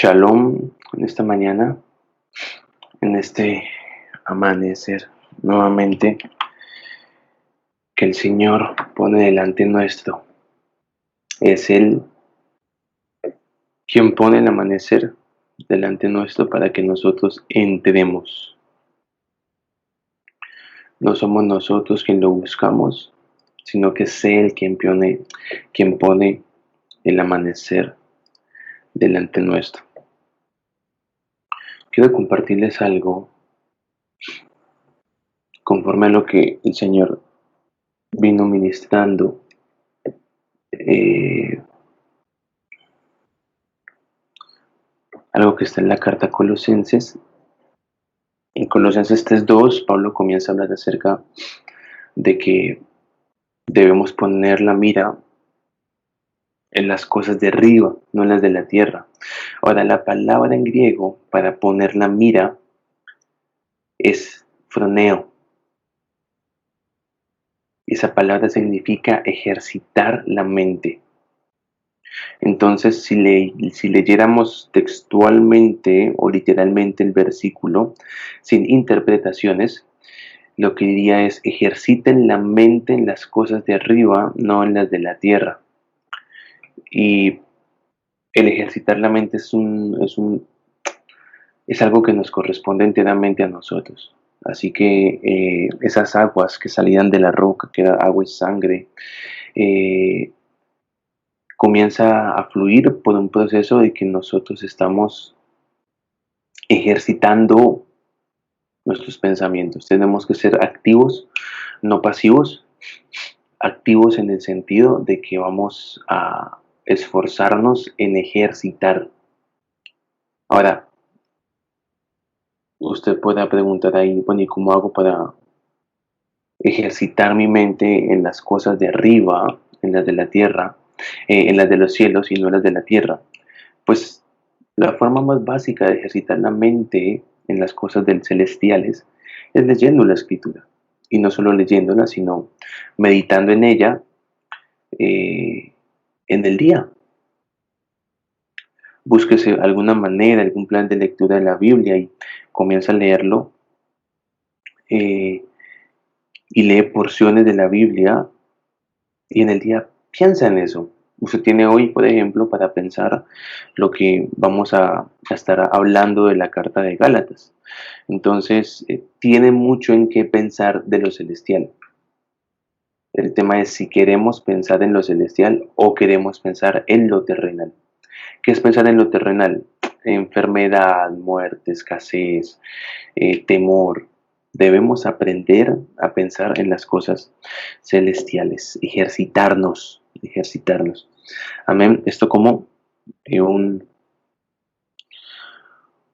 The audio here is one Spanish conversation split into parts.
Shalom en esta mañana, en este amanecer, nuevamente que el Señor pone delante nuestro. Es Él quien pone el amanecer delante nuestro para que nosotros entremos. No somos nosotros quien lo buscamos, sino que es Él quien pone el amanecer delante nuestro. Quiero compartirles algo conforme a lo que el Señor vino ministrando. Algo que está en la carta a Colosenses. En Colosenses 3:2, Pablo comienza a hablar acerca de que debemos poner la mira en las cosas de arriba, no en las de la tierra. Ahora, la palabra en griego para poner la mira es phroneo. Esa palabra significa ejercitar la mente. Entonces, si leyéramos textualmente o literalmente el versículo, sin interpretaciones, lo que diría es: ejerciten la mente en las cosas de arriba, no en las de la tierra. Y el ejercitar la mente es algo que nos corresponde enteramente a nosotros. Así que esas aguas que salían de la roca, que era agua y sangre, comienza a fluir por un proceso de que nosotros estamos ejercitando nuestros pensamientos. Tenemos que ser activos, no pasivos. Activos en el sentido de que vamos a esforzarnos en ejercitar. Ahora, usted pueda preguntar ahí, bueno, ¿y cómo hago para ejercitar mi mente en las cosas de arriba, en las de la tierra, en las de los cielos y no en las de la tierra? Pues la forma más básica de ejercitar la mente en las cosas celestiales es leyendo la escritura. Y no solo leyéndola, sino meditando en ella en el día. Búsquese alguna manera, algún plan de lectura de la Biblia y comienza a leerlo, y lee porciones de la Biblia y en el día piensa en eso. Usted tiene hoy, por ejemplo, para pensar lo que vamos a estar hablando de la carta de Gálatas. Entonces, tiene mucho en qué pensar de lo celestial. El tema es si queremos pensar en lo celestial o queremos pensar en lo terrenal. ¿Qué es pensar en lo terrenal? Enfermedad, muerte, escasez, temor. Debemos aprender a pensar en las cosas celestiales, ejercitarnos. Amén. Esto como un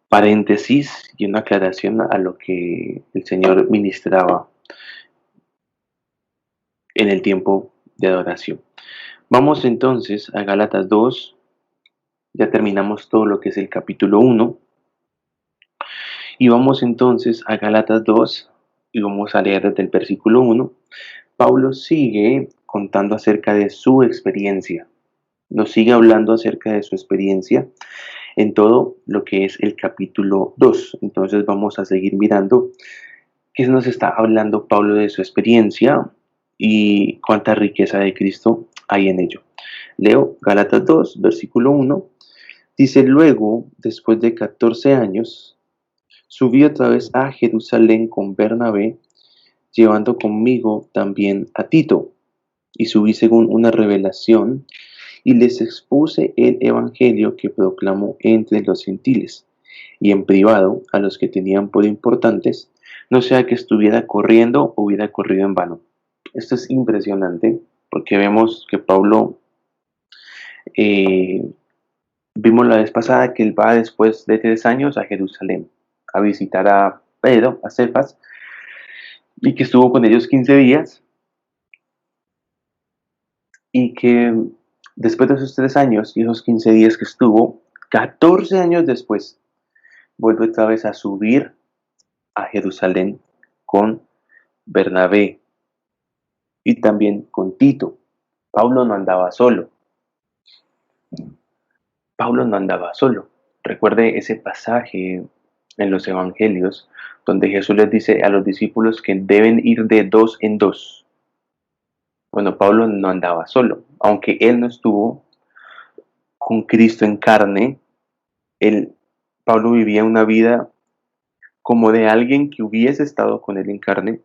paréntesis y una aclaración a lo que el Señor ministraba en el tiempo de adoración. Vamos entonces a Gálatas 2. Ya terminamos todo lo que es el capítulo 1. Y vamos entonces a Gálatas 2 y vamos a leer desde el versículo 1. Pablo sigue contando acerca de su experiencia. Nos sigue hablando acerca de su experiencia en todo lo que es el capítulo 2. Entonces vamos a seguir mirando qué nos está hablando Pablo de su experiencia y cuánta riqueza de Cristo hay en ello. Leo Gálatas 2, versículo 1. Dice: luego, después de 14 años, subí otra vez a Jerusalén con Bernabé, llevando conmigo también a Tito, y subí según una revelación, y les expuse el evangelio que proclamó entre los gentiles, y en privado a los que tenían por importantes, no sea que estuviera corriendo o hubiera corrido en vano. Esto es impresionante, porque vemos que Pablo, vimos la vez pasada que él va después de 3 años a Jerusalén a visitar a Pedro, a Cefas, y que estuvo con ellos 15 días, y que después de esos 3 años y esos 15 días que estuvo, 14 años después, vuelve otra vez a subir a Jerusalén con Bernabé y también con Tito. Pablo no andaba solo. Recuerde ese pasaje en los evangelios donde Jesús les dice a los discípulos que deben ir de dos en dos. Bueno, Pablo no andaba solo, aunque él no estuvo con Cristo en carne, él, Pablo vivía una vida como de alguien que hubiese estado con él en carne,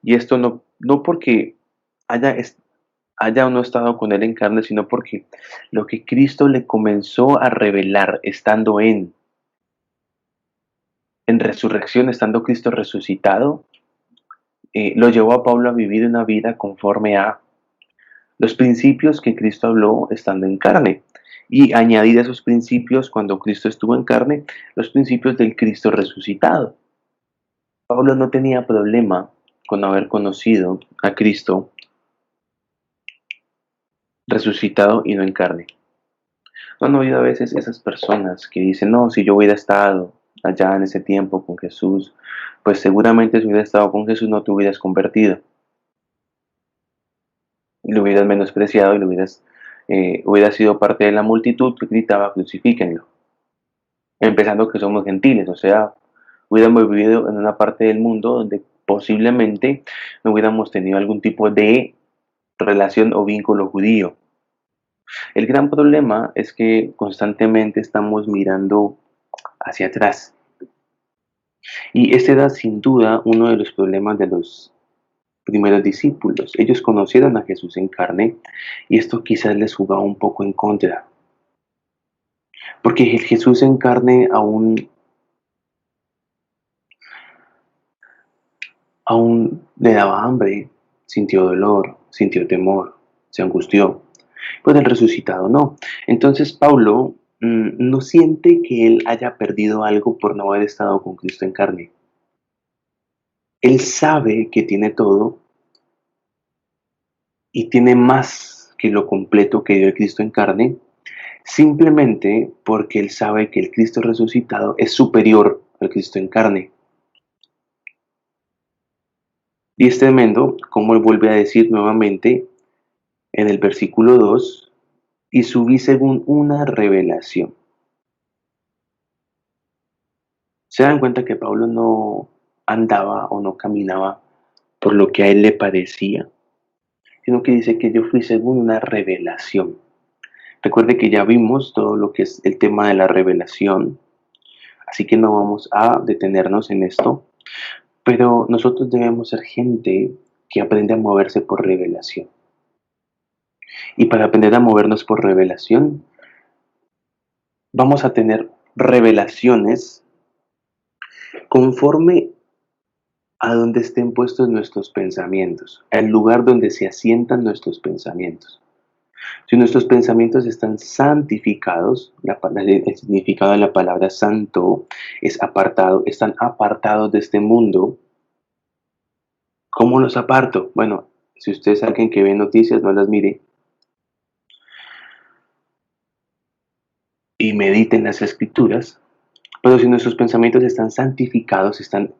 y esto no porque haya, haya o no estado con él en carne, sino porque lo que Cristo le comenzó a revelar estando en resurrección, estando Cristo resucitado, lo llevó a Pablo a vivir una vida conforme a los principios que Cristo habló estando en carne. Y añadir a esos principios, cuando Cristo estuvo en carne, los principios del Cristo resucitado. Pablo no tenía problema con haber conocido a Cristo resucitado y no en carne. No han oído a veces esas personas que dicen, no, si yo hubiera estado allá en ese tiempo con Jesús, pues seguramente si hubiera estado con Jesús no te hubieras convertido. Y lo hubieras menospreciado y lo hubieras sido parte de la multitud que gritaba, crucifíquenlo. Empezando que somos gentiles, o sea, hubiéramos vivido en una parte del mundo donde posiblemente no hubiéramos tenido algún tipo de relación o vínculo judío. El gran problema es que constantemente estamos mirando hacia atrás. Y este era sin duda uno de los problemas de los primeros discípulos. Ellos conocieron a Jesús en carne y esto quizás les jugaba un poco en contra. Porque el Jesús en carne aún le daba hambre, sintió dolor, sintió temor, se angustió. Pues el resucitado no. Entonces Pablo no siente que él haya perdido algo por no haber estado con Cristo en carne. Él sabe que tiene todo y tiene más que lo completo que dio el Cristo en carne, simplemente porque él sabe que el Cristo resucitado es superior al Cristo en carne. Y es tremendo como él vuelve a decir nuevamente en el versículo 2, y subí según una revelación. Se dan cuenta que Pablo no andaba o no caminaba por lo que a él le parecía, sino que dice que yo fui según una revelación. Recuerde que ya vimos todo lo que es el tema de la revelación, así que no vamos a detenernos en esto, pero nosotros debemos ser gente que aprende a moverse por revelación. Y para aprender a movernos por revelación, vamos a tener revelaciones conforme a donde estén puestos nuestros pensamientos, al lugar donde se asientan nuestros pensamientos. Si nuestros pensamientos están santificados, el significado de la palabra santo es apartado, están apartados de este mundo. ¿Cómo los aparto? Bueno, si usted es alguien que ve noticias, no las mire y medite en las escrituras. Pero si nuestros pensamientos están santificados, están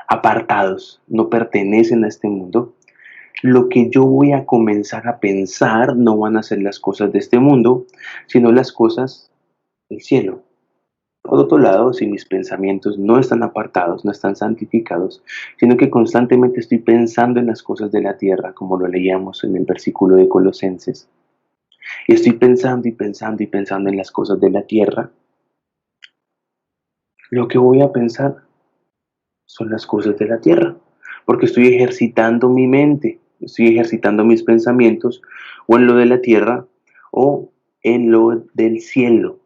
apartados, no pertenecen a este mundo, lo que yo voy a comenzar a pensar no van a ser las cosas de este mundo, sino las cosas del cielo. Por otro lado, si mis pensamientos no están apartados, no están santificados, sino que constantemente estoy pensando en las cosas de la tierra, como lo leíamos en el versículo de Colosenses, y estoy pensando y pensando y pensando en las cosas de la tierra, lo que voy a pensar son las cosas de la tierra, porque estoy ejercitando mi mente, estoy ejercitando mis pensamientos o en lo de la tierra o en lo del cielo.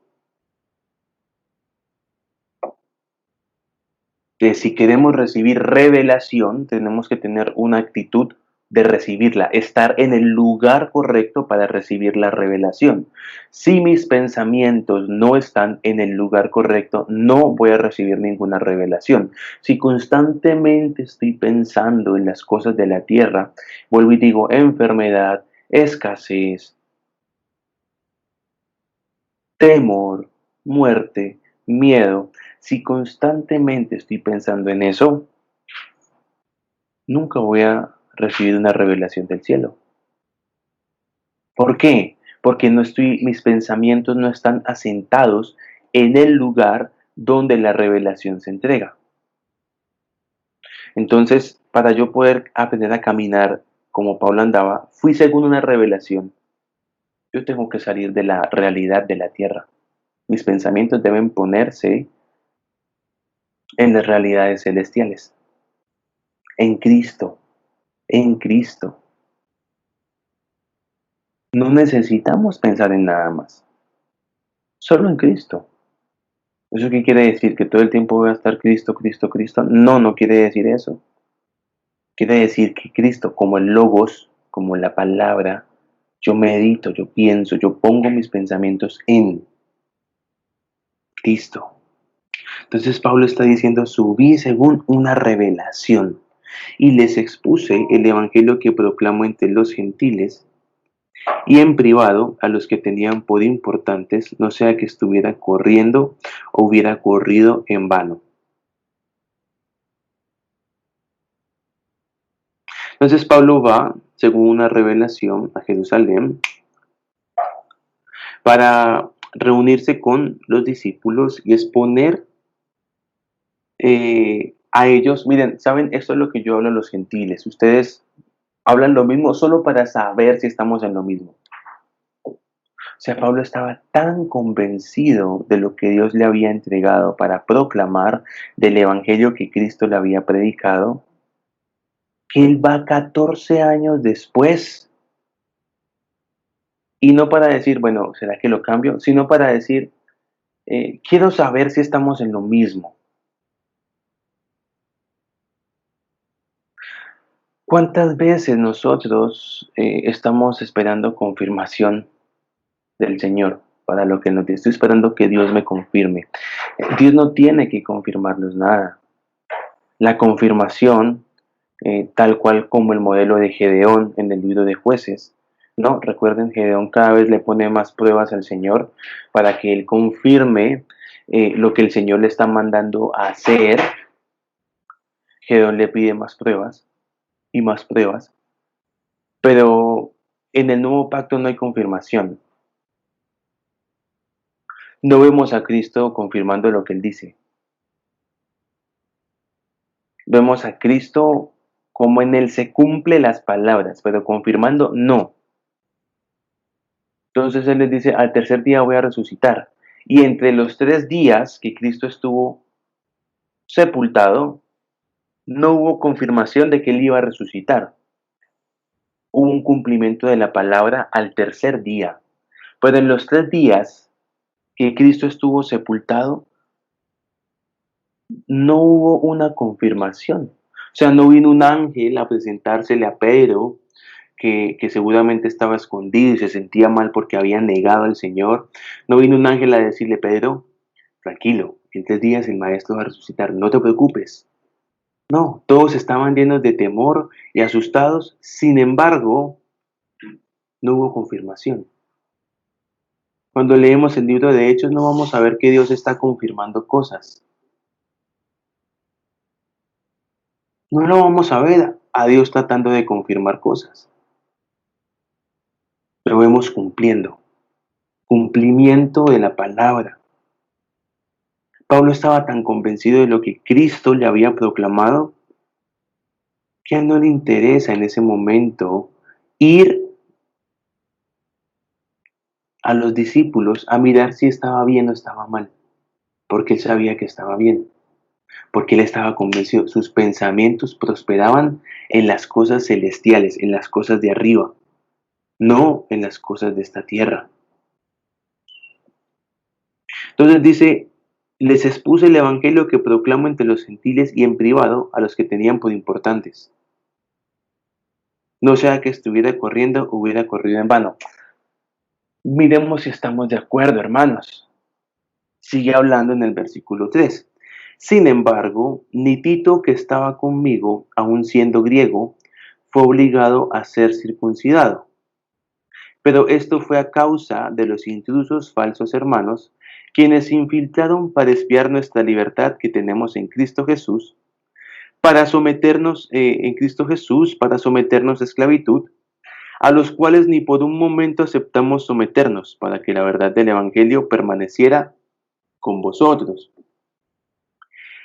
Si queremos recibir revelación, tenemos que tener una actitud de recibirla, estar en el lugar correcto para recibir la revelación. Si mis pensamientos no están en el lugar correcto, no voy a recibir ninguna revelación. Si constantemente estoy pensando en las cosas de la tierra, vuelvo y digo enfermedad, escasez, temor, muerte, miedo, si constantemente estoy pensando en eso, nunca voy a recibir una revelación del cielo. ¿Por qué? Porque mis pensamientos no están asentados en el lugar donde la revelación se entrega. Entonces, para yo poder aprender a caminar como Pablo andaba, fui según una revelación. Yo tengo que salir de la realidad de la tierra. Mis pensamientos deben ponerse en las realidades celestiales, en Cristo, en Cristo. No necesitamos pensar en nada más, solo en Cristo. ¿Eso qué quiere decir? ¿Que todo el tiempo voy a estar Cristo, Cristo, Cristo? No, no quiere decir eso. Quiere decir que Cristo, como el Logos, como la palabra, yo medito, yo pienso, yo pongo mis pensamientos en Cristo. Entonces Pablo está diciendo, subí según una revelación y les expuse el evangelio que proclamo entre los gentiles y en privado a los que tenían por importantes, no sea que estuviera corriendo o hubiera corrido en vano. Entonces Pablo va, según una revelación, a Jerusalén para reunirse con los discípulos y exponer a ellos, miren, saben, esto es lo que yo hablo a los gentiles, ustedes hablan lo mismo solo para saber si estamos en lo mismo. O sea, Pablo estaba tan convencido de lo que Dios le había entregado para proclamar del evangelio que Cristo le había predicado, que él va 14 años después, y no para decir, bueno, ¿será que lo cambio? Sino para decir, quiero saber si estamos en lo mismo. ¿Cuántas veces nosotros estamos esperando confirmación del Señor para lo que nos dice? Estoy esperando que Dios me confirme. Dios no tiene que confirmarnos nada. La confirmación, tal cual como el modelo de Gedeón en el libro de Jueces, ¿no? Recuerden, Gedeón cada vez le pone más pruebas al Señor para que Él confirme lo que el Señor le está mandando a hacer. Gedeón le pide más pruebas y más pruebas, pero en el nuevo pacto no hay confirmación. No vemos a Cristo confirmando lo que Él dice. Vemos a Cristo como en Él se cumplen las palabras, pero confirmando no. Entonces Él les dice, al tercer día voy a resucitar. Y entre los 3 días que Cristo estuvo sepultado, no hubo confirmación de que Él iba a resucitar. Hubo un cumplimiento de la palabra al tercer día. Pero en los 3 días que Cristo estuvo sepultado, no hubo una confirmación. O sea, no vino un ángel a presentársele a Pedro, que seguramente estaba escondido y se sentía mal porque había negado al Señor. No vino un ángel a decirle, Pedro, tranquilo, en 3 días el maestro va a resucitar, no te preocupes. No, todos estaban llenos de temor y asustados, sin embargo, no hubo confirmación. Cuando leemos el libro de Hechos no vamos a ver que Dios está confirmando cosas. No lo vamos a ver a Dios tratando de confirmar cosas. Lo vemos cumpliendo. Cumplimiento de la palabra. Pablo estaba tan convencido de lo que Cristo le había proclamado que a él no le interesa en ese momento ir a los discípulos a mirar si estaba bien o estaba mal, porque él sabía que estaba bien, porque él estaba convencido. Sus pensamientos prosperaban en las cosas celestiales, en las cosas de arriba, no en las cosas de esta tierra. Entonces dice, les expuse el evangelio que proclamo entre los gentiles y en privado a los que tenían por importantes. No sea que estuviera corriendo, hubiera corrido en vano. Miremos si estamos de acuerdo, hermanos. Sigue hablando en el versículo 3. Sin embargo, ni Tito, que estaba conmigo, aun siendo griego, fue obligado a ser circuncidado. Pero esto fue a causa de los intrusos falsos hermanos, quienes se infiltraron para espiar nuestra libertad que tenemos en Cristo Jesús, para someternos en Cristo Jesús, para someternos a esclavitud, a los cuales ni por un momento aceptamos someternos, para que la verdad del Evangelio permaneciera con vosotros.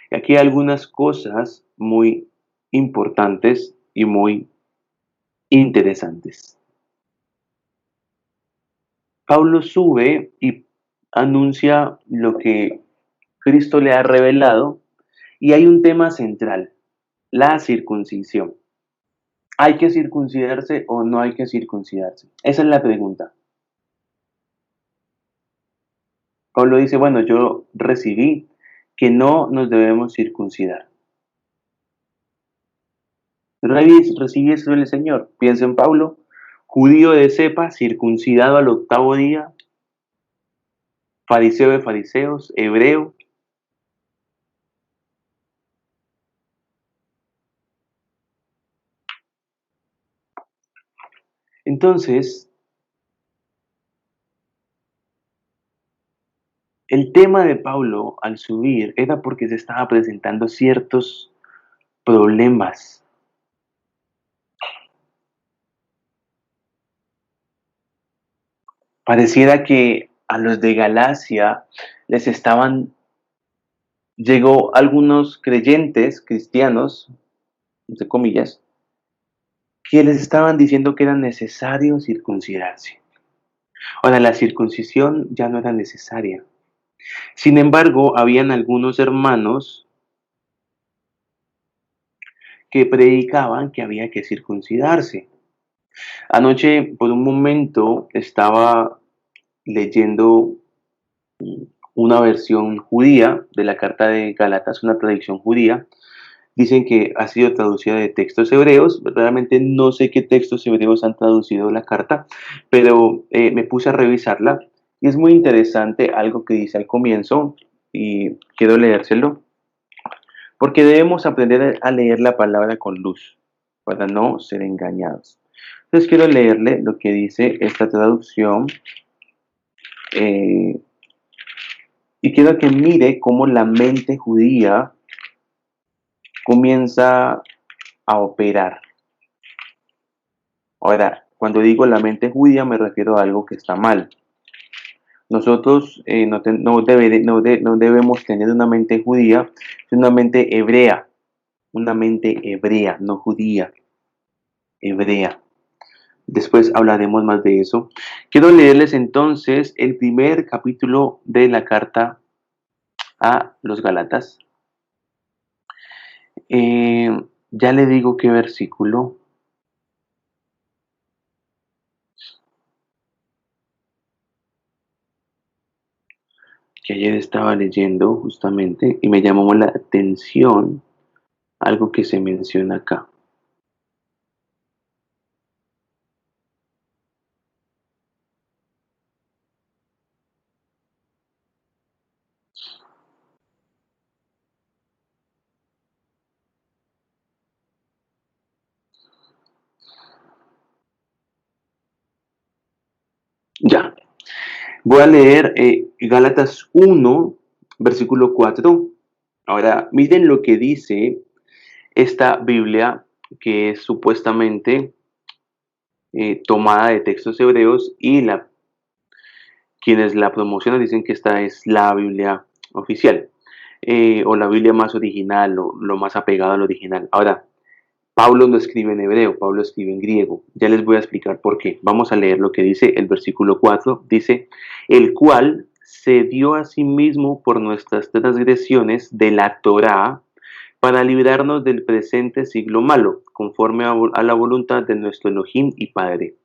Y aquí hay algunas cosas muy importantes y muy interesantes. Pablo sube y anuncia lo que Cristo le ha revelado y hay un tema central, la circuncisión. ¿Hay que circuncidarse o no hay que circuncidarse? Esa es la pregunta. Pablo dice, bueno, yo recibí que no nos debemos circuncidar. Recibí eso del Señor. Piensa en Pablo, judío de cepa, circuncidado al octavo día, fariseo de fariseos, hebreo. Entonces, el tema de Pablo al subir era porque se estaba presentando ciertos problemas. Pareciera que a los de Galacia les estaban, llegó algunos creyentes cristianos, entre comillas, que les estaban diciendo que era necesario circuncidarse. Ahora, la circuncisión ya no era necesaria. Sin embargo, habían algunos hermanos que predicaban que había que circuncidarse. Anoche, por un momento, estaba leyendo una versión judía de la carta de Gálatas, una traducción judía. Dicen que ha sido traducida de textos hebreos. Realmente no sé qué textos hebreos han traducido la carta, pero me puse a revisarla y es muy interesante algo que dice al comienzo y quiero leérselo, porque debemos aprender a leer la palabra con luz para no ser engañados. Entonces quiero leerle lo que dice esta traducción eh, y quiero que mire cómo la mente judía comienza a operar. Ahora, cuando digo la mente judía me refiero a algo que está mal. Nosotros no debemos tener una mente judía, sino una mente hebrea, no judía, hebrea. Después hablaremos más de eso. Quiero leerles entonces el primer capítulo de la carta a los Gálatas. Eh, ya le digo qué versículo. Que ayer estaba leyendo justamente y me llamó la atención algo que se menciona acá. Ya, voy a leer Gálatas 1, versículo 4. Ahora, miren lo que dice esta Biblia que es supuestamente tomada de textos hebreos y quienes la promocionan dicen que esta es la Biblia oficial o la Biblia más original o lo más apegado al original. Ahora, Pablo no escribe en hebreo, Pablo escribe en griego. Ya les voy a explicar por qué. Vamos a leer lo que dice el versículo 4. Dice, el cual se dio a sí mismo por nuestras transgresiones de la Torá para librarnos del presente siglo malo, conforme a la voluntad de nuestro Elohim y Padre.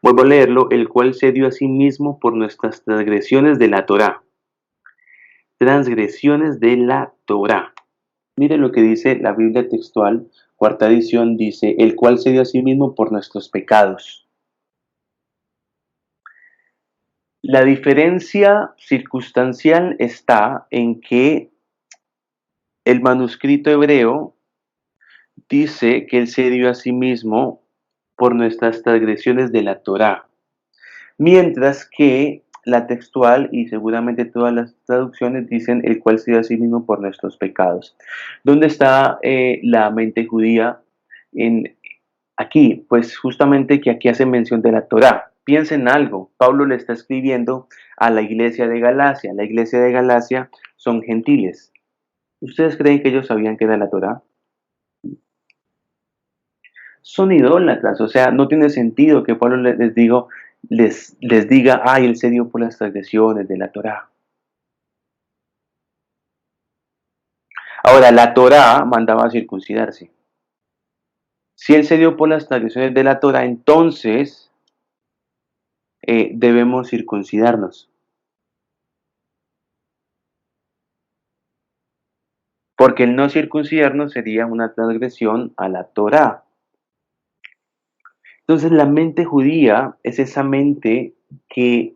Vuelvo a leerlo, el cual se dio a sí mismo por nuestras transgresiones de la Torá. Transgresiones de la Torá. Miren lo que dice la Biblia textual, cuarta edición, dice, el cual se dio a sí mismo por nuestros pecados. La diferencia circunstancial está en que el manuscrito hebreo dice que él se dio a sí mismo por nuestras transgresiones de la Torá, mientras que la textual y seguramente todas las traducciones dicen el cual se dio a sí mismo por nuestros pecados. ¿Dónde está la mente judía en aquí? Pues justamente que aquí hace mención de la Torá. Piensen en algo, Pablo le está escribiendo a la iglesia de Galacia. La iglesia de Galacia son gentiles. ¿Ustedes creen que ellos sabían qué era la Torá? Son idólatras, o sea, no tiene sentido que Pablo les diga, ay, él se dio por las transgresiones de la Torá. Ahora, la Torá mandaba a circuncidarse. Si él se dio por las transgresiones de la Torá, entonces debemos circuncidarnos. Porque el no circuncidarnos sería una transgresión a la Torá. Entonces la mente judía es esa mente que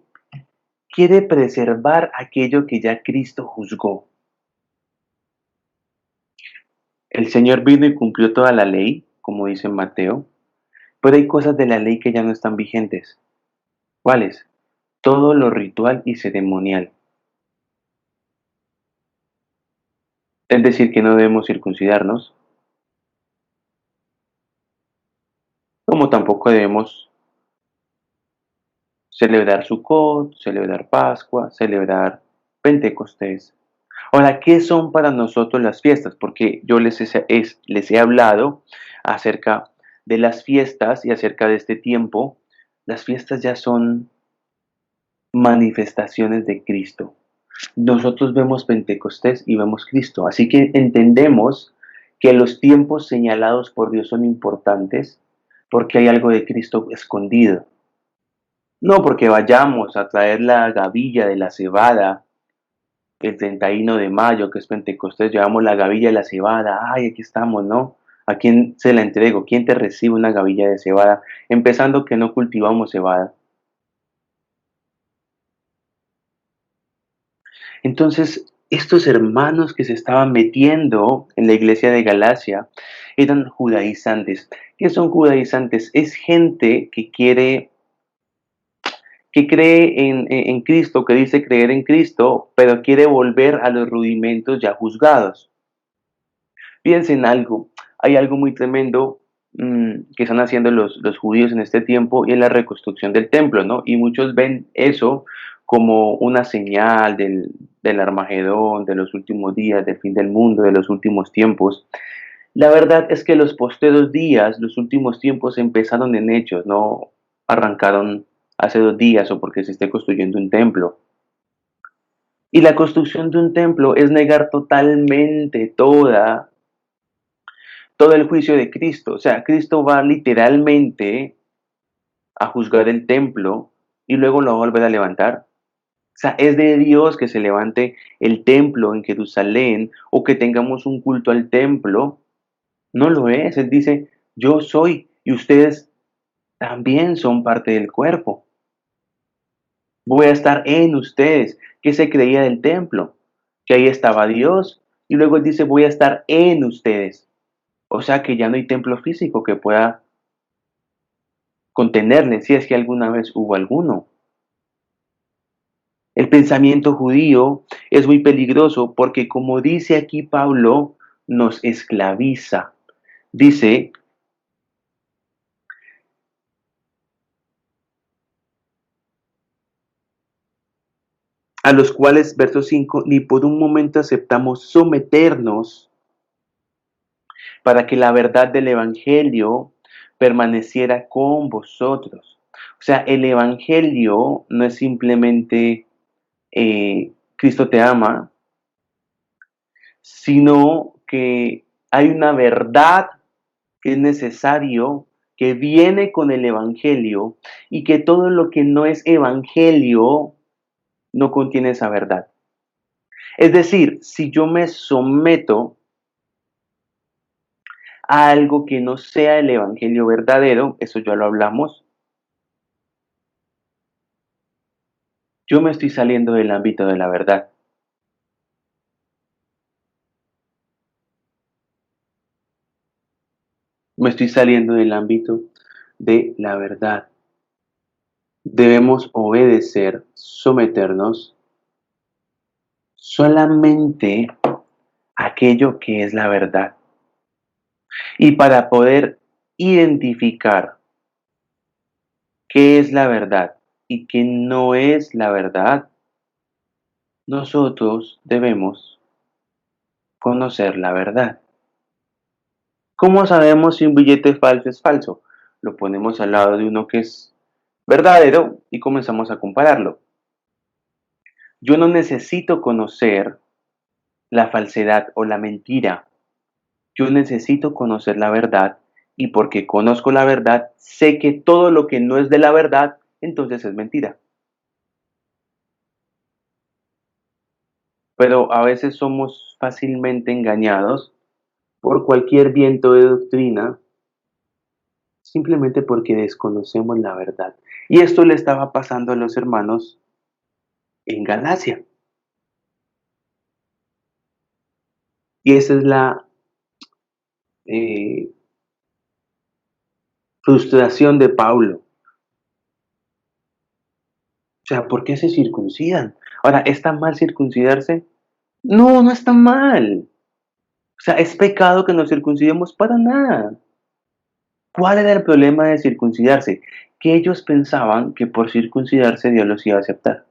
quiere preservar aquello que ya Cristo juzgó. El Señor vino y cumplió toda la ley, como dice Mateo, pero hay cosas de la ley que ya no están vigentes. ¿Cuáles? Todo lo ritual y ceremonial. Es decir, que no debemos circuncidarnos, como tampoco debemos celebrar Sukkot, celebrar Pascua, celebrar Pentecostés. Ahora, ¿qué son para nosotros las fiestas? Porque yo les he hablado acerca de las fiestas y acerca de este tiempo. Las fiestas ya son manifestaciones de Cristo. Nosotros vemos Pentecostés y vemos Cristo. Así que entendemos que los tiempos señalados por Dios son importantes porque hay algo de Cristo escondido. No porque vayamos a traer la gavilla de la cebada el 31 de mayo, que es Pentecostés, llevamos la gavilla de la cebada. Ay, aquí estamos, ¿no? ¿A quién se la entrego? ¿Quién te recibe una gavilla de cebada? Empezando que no cultivamos cebada. Entonces, estos hermanos que se estaban metiendo en la iglesia de Galacia eran judaizantes. ¿Qué son judaizantes? Es gente que cree en Cristo, que dice creer en Cristo, pero quiere volver a los rudimentos ya juzgados. Piensen en algo, hay algo muy tremendo que están haciendo los judíos en este tiempo y es la reconstrucción del templo, ¿no? Y muchos ven eso como una señal del Armagedón, de los últimos días, del fin del mundo, de los últimos tiempos. La verdad es que los posteros días, los últimos tiempos empezaron en hechos, no arrancaron hace 2 días o porque se esté construyendo un templo. Y la construcción de un templo es negar totalmente todo el juicio de Cristo. O sea, Cristo va literalmente a juzgar el templo y luego lo va a volver a levantar. O sea, es de Dios que se levante el templo en Jerusalén o que tengamos un culto al templo. No lo es. Él dice, yo soy y ustedes también son parte del cuerpo. Voy a estar en ustedes. ¿Qué se creía del templo? Que ahí estaba Dios. Y luego él dice, voy a estar en ustedes. O sea que ya no hay templo físico que pueda contenerle, si es que alguna vez hubo alguno. El pensamiento judío es muy peligroso porque, como dice aquí Pablo, nos esclaviza. Dice, a los cuales, verso 5, ni por un momento aceptamos someternos para que la verdad del Evangelio permaneciera con vosotros. O sea, el Evangelio no es simplemente Cristo te ama, sino que hay una verdad que es necesario, que viene con el Evangelio y que todo lo que no es Evangelio no contiene esa verdad. Es decir, si yo me someto a algo que no sea el Evangelio verdadero, eso ya lo hablamos, yo me estoy saliendo del ámbito de la verdad. Me estoy saliendo del ámbito de la verdad. Debemos obedecer, someternos solamente a aquello que es la verdad. Y para poder identificar qué es la verdad y qué no es la verdad, nosotros debemos conocer la verdad. ¿Cómo sabemos si un billete falso es falso? Lo ponemos al lado de uno que es verdadero y comenzamos a compararlo. Yo no necesito conocer la falsedad o la mentira. Yo necesito conocer la verdad y porque conozco la verdad, sé que todo lo que no es de la verdad, entonces es mentira. Pero a veces somos fácilmente engañados por cualquier viento de doctrina, simplemente porque desconocemos la verdad. Y esto le estaba pasando a los hermanos en Galacia. Y esa es la eh, frustración de Pablo. O sea, ¿por qué se circuncidan? Ahora, ¿está mal circuncidarse? No, no está mal. O sea, ¿es pecado que nos circuncidemos? Para nada. ¿Cuál era el problema de circuncidarse? Que ellos pensaban que por circuncidarse Dios los iba a aceptar.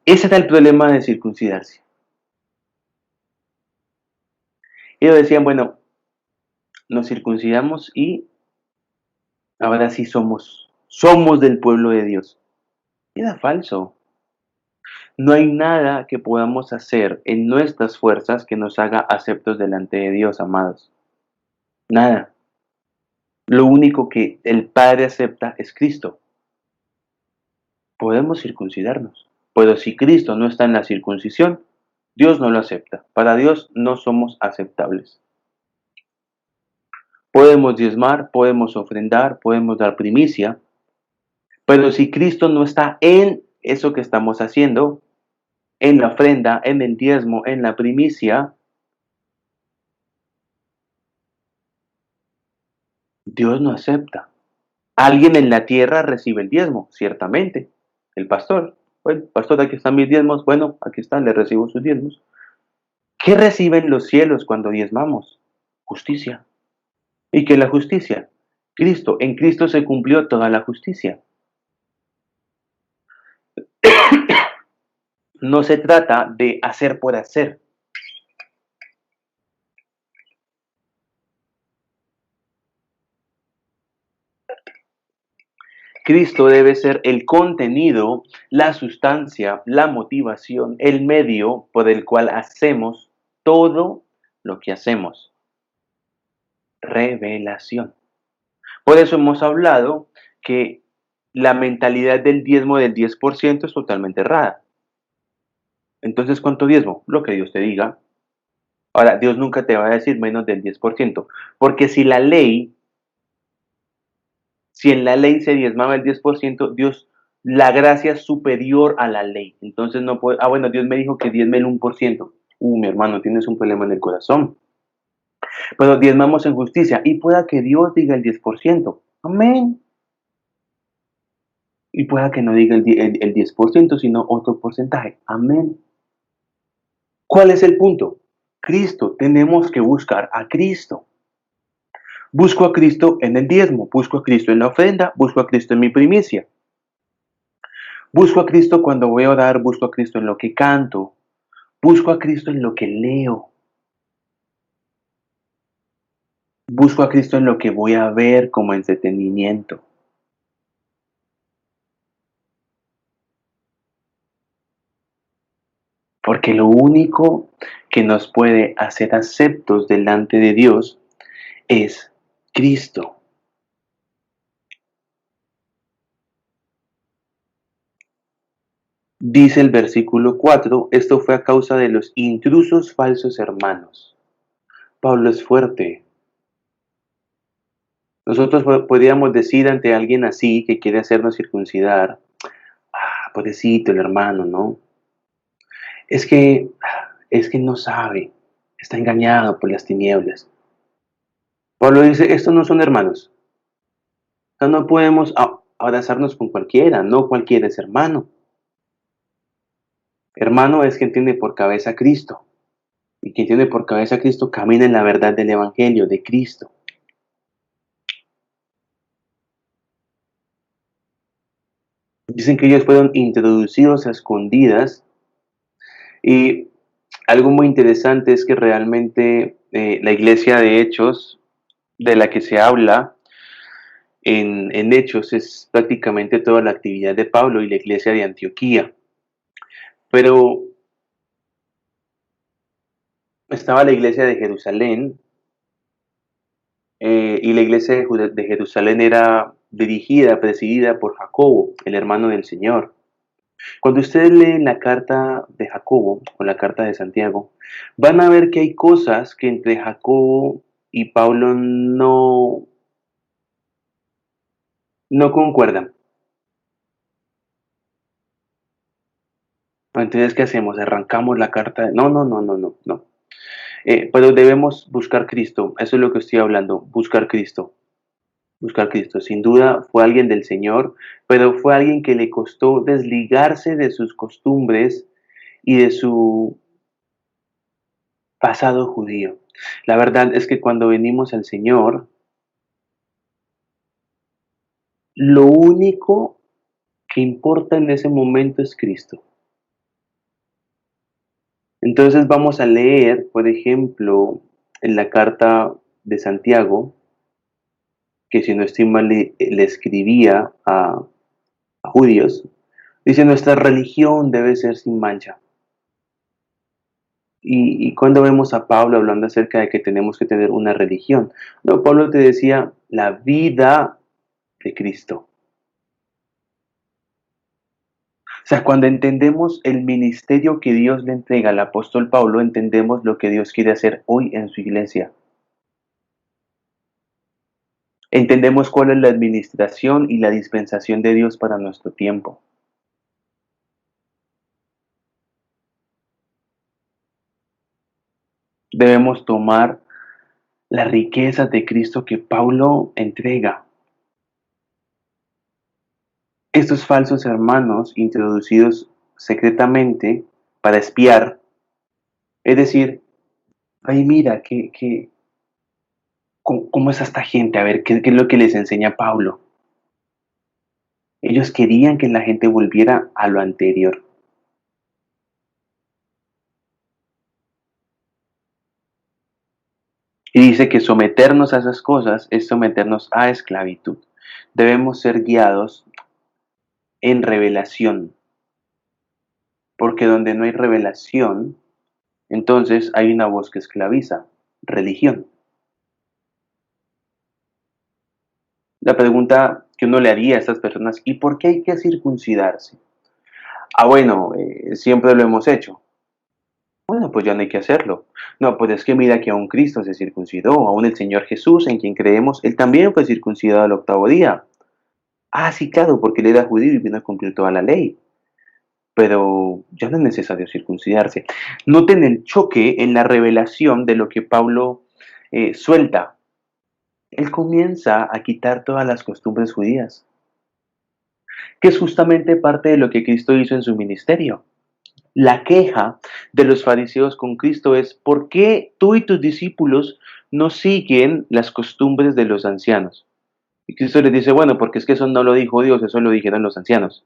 Ese era el problema de circuncidarse. Ellos decían, bueno, nos circuncidamos y ahora sí somos del pueblo de Dios. Y era falso. No hay nada que podamos hacer en nuestras fuerzas que nos haga aceptos delante de Dios, amados. Nada. Lo único que el Padre acepta es Cristo. Podemos circuncidarnos, pero si Cristo no está en la circuncisión, Dios no lo acepta. Para Dios no somos aceptables. Podemos diezmar, podemos ofrendar, podemos dar primicia, pero si Cristo no está en eso que estamos haciendo, en la ofrenda, en el diezmo, en la primicia, Dios no acepta. Alguien en la tierra recibe el diezmo, ciertamente. El pastor. Bueno, pastor, aquí están mis diezmos. Bueno, aquí están, le recibo sus diezmos. ¿Qué reciben los cielos cuando diezmamos? Justicia. ¿Y qué es la justicia? Cristo. En Cristo se cumplió toda la justicia. No se trata de hacer por hacer. Cristo debe ser el contenido, la sustancia, la motivación, el medio por el cual hacemos todo lo que hacemos. Revelación. Por eso hemos hablado que la mentalidad del diezmo del 10% es totalmente errada. Entonces, ¿cuánto diezmo? Lo que Dios te diga. Ahora, Dios nunca te va a decir menos del 10%, porque si en la ley se diezmaba el 10%, Dios, la gracia es superior a la ley. Entonces no puede, bueno, Dios me dijo que diezme el 1%. Mi hermano, tienes un problema en el corazón. Pero diezmamos en justicia y pueda que Dios diga el 10%. Amén. Y pueda que no diga el 10%, sino otro porcentaje. Amén. ¿Cuál es el punto? Cristo. Tenemos que buscar a Cristo. Busco a Cristo en el diezmo, busco a Cristo en la ofrenda, busco a Cristo en mi primicia. Busco a Cristo cuando voy a orar, busco a Cristo en lo que canto, busco a Cristo en lo que leo, busco a Cristo en lo que voy a ver como entretenimiento. Porque lo único que nos puede hacer aceptos delante de Dios es Cristo. Dice el versículo 4, esto fue a causa de los intrusos falsos hermanos. Pablo es fuerte. Nosotros podríamos decir ante alguien así que quiere hacernos circuncidar, pobrecito el hermano, ¿no? Es que, es que no sabe, está engañado por las tinieblas. Pablo dice, estos no son hermanos. O sea, no podemos abrazarnos con cualquiera, no cualquiera es hermano. Hermano es quien tiene por cabeza a Cristo. Y quien tiene por cabeza a Cristo camina en la verdad del Evangelio, de Cristo. Dicen que ellos fueron introducidos a escondidas y algo muy interesante es que realmente la iglesia de Hechos, de la que se habla en Hechos, es prácticamente toda la actividad de Pablo y la iglesia de Antioquía. Pero estaba la iglesia de Jerusalén, y la iglesia de Jerusalén era dirigida, presidida por Jacobo, el hermano del Señor. Cuando ustedes leen la carta de Jacobo o la carta de Santiago, van a ver que hay cosas que entre Jacobo y Pablo no concuerdan. Entonces, ¿qué hacemos? Arrancamos la carta. No, no, no, no, no, no. Pero debemos buscar Cristo. Eso es lo que estoy hablando. Buscar Cristo. Buscar Cristo. Sin duda fue alguien del Señor, pero fue alguien que le costó desligarse de sus costumbres y de su pasado judío. La verdad es que cuando venimos al Señor, lo único que importa en ese momento es Cristo. Entonces vamos a leer, por ejemplo, en la carta de Santiago, que si no estoy mal le escribía a judíos, dice nuestra religión debe ser sin mancha. Y cuando vemos a Pablo hablando acerca de que tenemos que tener una religión, no, Pablo te decía la vida de Cristo. O sea, cuando entendemos el ministerio que Dios le entrega al apóstol Pablo, entendemos lo que Dios quiere hacer hoy en su iglesia. Entendemos cuál es la administración y la dispensación de Dios para nuestro tiempo. Debemos tomar las riquezas de Cristo que Pablo entrega. Estos falsos hermanos introducidos secretamente para espiar, es decir, ay mira, ¿cómo es esta gente? A ver, ¿qué es lo que les enseña Pablo? Ellos querían que la gente volviera a lo anterior. Y dice que someternos a esas cosas es someternos a esclavitud. Debemos ser guiados en revelación, porque donde no hay revelación, entonces hay una voz que esclaviza, religión. La pregunta que uno le haría a estas personas, ¿y por qué hay que circuncidarse? Ah, bueno, siempre lo hemos hecho. Bueno, pues ya no hay que hacerlo. No, pues es que mira que aún Cristo se circuncidó, aún el Señor Jesús, en quien creemos, Él también fue circuncidado al octavo día. Ah, sí, claro, porque Él era judío y vino a cumplir toda la ley. Pero ya no es necesario circuncidarse. Noten el choque en la revelación de lo que Pablo suelta. Él comienza a quitar todas las costumbres judías, que es justamente parte de lo que Cristo hizo en su ministerio. La queja de los fariseos con Cristo es, ¿por qué tú y tus discípulos no siguen las costumbres de los ancianos? Y Cristo les dice, bueno, porque es que eso no lo dijo Dios, eso lo dijeron los ancianos.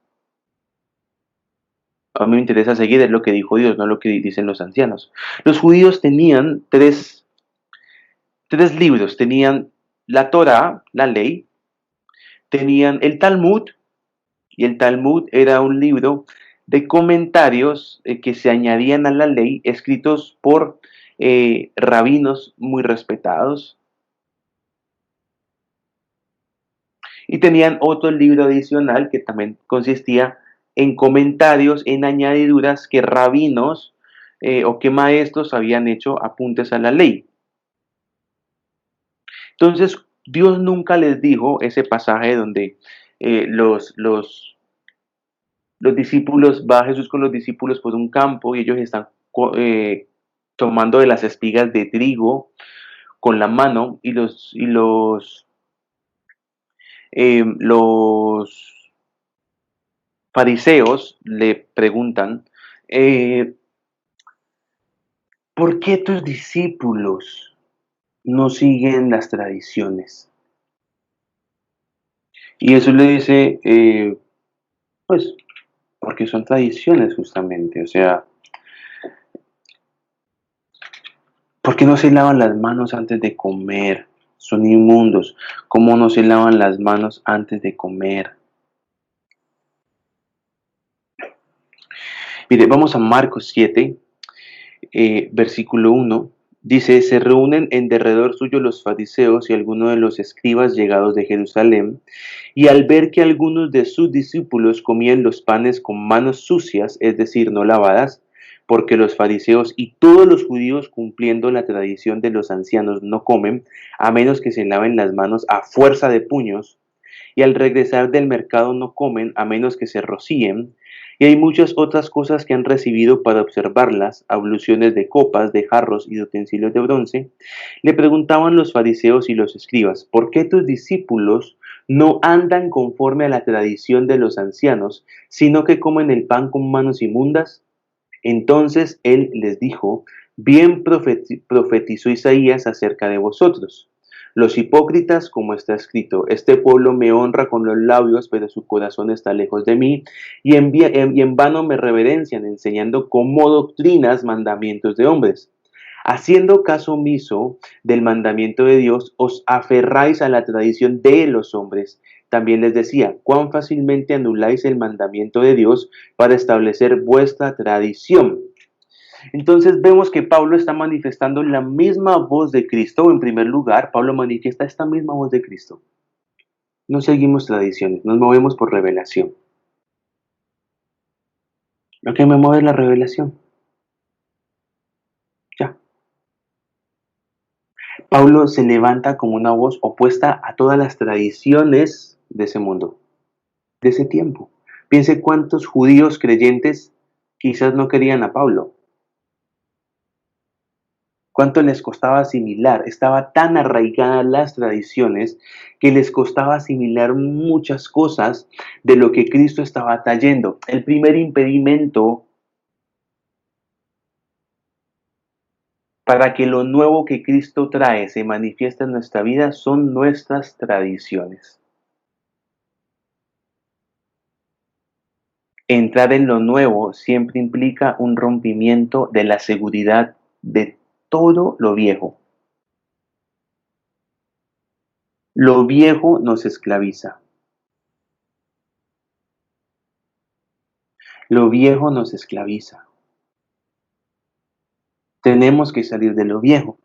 A mí me interesa seguir es lo que dijo Dios, no lo que dicen los ancianos. Los judíos tenían tres libros, tenían la Torá, la ley, tenían el Talmud, y el Talmud era un libro de comentarios que se añadían a la ley, escritos por rabinos muy respetados, y tenían otro libro adicional que también consistía en comentarios, en añadiduras que rabinos o que maestros habían hecho apuntes a la ley. Entonces, Dios nunca les dijo ese pasaje donde eh, los, los, los discípulos, va Jesús con los discípulos por un campo y ellos están tomando de las espigas de trigo con la mano y los fariseos le preguntan, eh, ¿por qué tus discípulos no siguen las tradiciones? Y Jesús le dice, pues, porque son tradiciones justamente, o sea, ¿por qué no se lavan las manos antes de comer? Son inmundos. ¿Cómo no se lavan las manos antes de comer? Mire, vamos a Marcos 7, versículo 1. Dice, se reúnen en derredor suyo los fariseos y algunos de los escribas llegados de Jerusalén, y al ver que algunos de sus discípulos comían los panes con manos sucias, es decir, no lavadas, porque los fariseos y todos los judíos, cumpliendo la tradición de los ancianos, no comen, a menos que se laven las manos a fuerza de puños, y al regresar del mercado no comen, a menos que se rocíen, y hay muchas otras cosas que han recibido para observarlas, abluciones de copas, de jarros y de utensilios de bronce. Le preguntaban los fariseos y los escribas, ¿por qué tus discípulos no andan conforme a la tradición de los ancianos, sino que comen el pan con manos inmundas? Entonces él les dijo, bien profetizó Isaías acerca de vosotros. Los hipócritas, como está escrito, este pueblo me honra con los labios, pero su corazón está lejos de mí, y en vano me reverencian, enseñando como doctrinas mandamientos de hombres. Haciendo caso omiso del mandamiento de Dios, os aferráis a la tradición de los hombres. También les decía, cuán fácilmente anuláis el mandamiento de Dios para establecer vuestra tradición. Entonces vemos que Pablo está manifestando la misma voz de Cristo. En primer lugar, Pablo manifiesta esta misma voz de Cristo. No seguimos tradiciones, nos movemos por revelación. Lo que me mueve es la revelación. Ya. Pablo se levanta como una voz opuesta a todas las tradiciones de ese mundo, de ese tiempo. Piense cuántos judíos creyentes quizás no querían a Pablo. Cuánto les costaba asimilar. Estaba tan arraigadas las tradiciones que les costaba asimilar muchas cosas de lo que Cristo estaba trayendo. El primer impedimento para que lo nuevo que Cristo trae se manifieste en nuestra vida son nuestras tradiciones. Entrar en lo nuevo siempre implica un rompimiento de la seguridad de todo lo viejo. Lo viejo nos esclaviza. Lo viejo nos esclaviza. Tenemos que salir de lo viejo.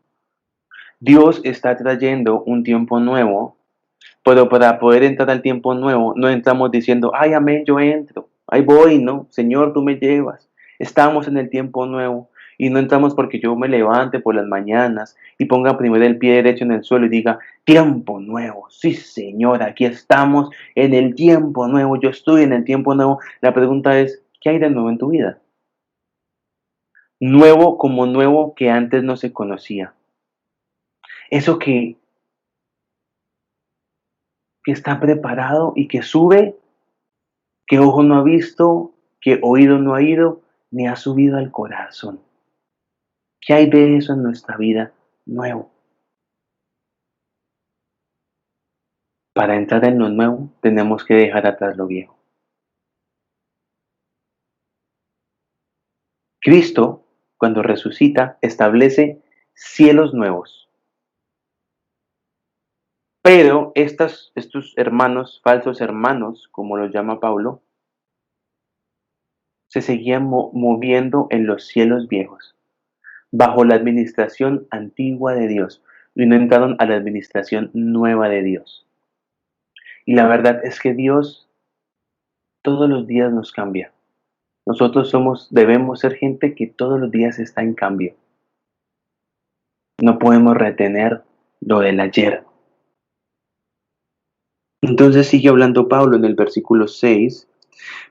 Dios está trayendo un tiempo nuevo, pero para poder entrar al tiempo nuevo, no entramos diciendo, ay, amén, yo entro, ahí voy, ¿no? Señor, tú me llevas. Estamos en el tiempo nuevo y no entramos porque yo me levante por las mañanas y ponga primero el pie derecho en el suelo y diga, tiempo nuevo. Sí, Señor, aquí estamos en el tiempo nuevo, yo estoy en el tiempo nuevo. La pregunta es, ¿qué hay de nuevo en tu vida? Nuevo como nuevo que antes no se conocía. Eso que está preparado y que sube, que ojo no ha visto, que oído no ha ido, ni ha subido al corazón. ¿Qué hay de eso en nuestra vida nuevo? Para entrar en lo nuevo tenemos que dejar atrás lo viejo. Cristo, cuando resucita, establece cielos nuevos. Pero estos hermanos, falsos hermanos, como los llama Pablo, se seguían moviendo en los cielos viejos, bajo la administración antigua de Dios, y no entraron a la administración nueva de Dios. Y la verdad es que Dios todos los días nos cambia. Nosotros debemos ser gente que todos los días está en cambio. No podemos retener lo del ayer. Entonces sigue hablando Pablo en el versículo 6.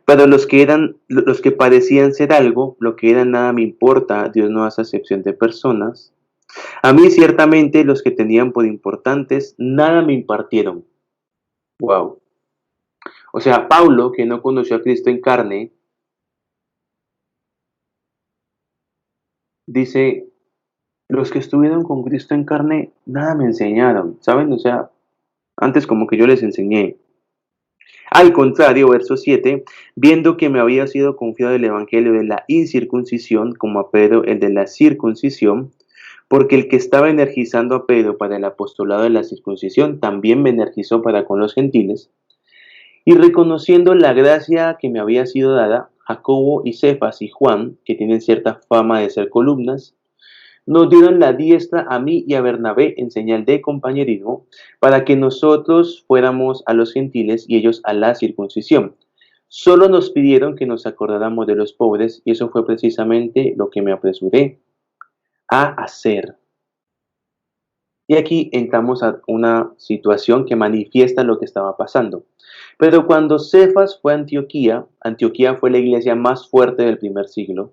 Pero los que parecían ser algo, lo que eran nada me importa, Dios no hace acepción de personas. A mí ciertamente los que tenían por importantes, nada me impartieron. Wow. O sea, Pablo, que no conoció a Cristo en carne, dice, Los que estuvieron con Cristo en carne, nada me enseñaron, ¿saben? O sea, antes como que yo les enseñé. Al contrario, verso 7, viendo que me había sido confiado el evangelio de la incircuncisión, como a Pedro el de la circuncisión, porque el que estaba energizando a Pedro para el apostolado de la circuncisión, también me energizó para con los gentiles, y reconociendo la gracia que me había sido dada, Jacobo y Cefas y Juan, que tienen cierta fama de ser columnas, nos dieron la diestra a mí y a Bernabé en señal de compañerismo, para que nosotros fuéramos a los gentiles y ellos a la circuncisión. Solo nos pidieron que nos acordáramos de los pobres y eso fue precisamente lo que me apresuré a hacer. Y aquí entramos a una situación que manifiesta lo que estaba pasando. Pero cuando Cefas fue a Antioquía, Antioquía fue la iglesia más fuerte del primer siglo,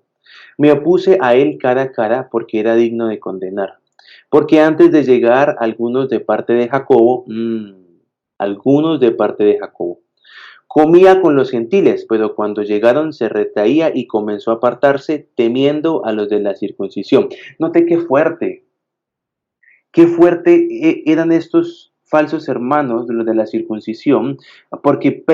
me opuse a él cara a cara porque era digno de condenar. Porque antes de llegar algunos de parte de Jacobo, algunos de parte de Jacobo, comía con los gentiles, pero cuando llegaron se retraía y comenzó a apartarse temiendo a los de la circuncisión. Note qué fuerte eran estos falsos hermanos de los de la circuncisión, porque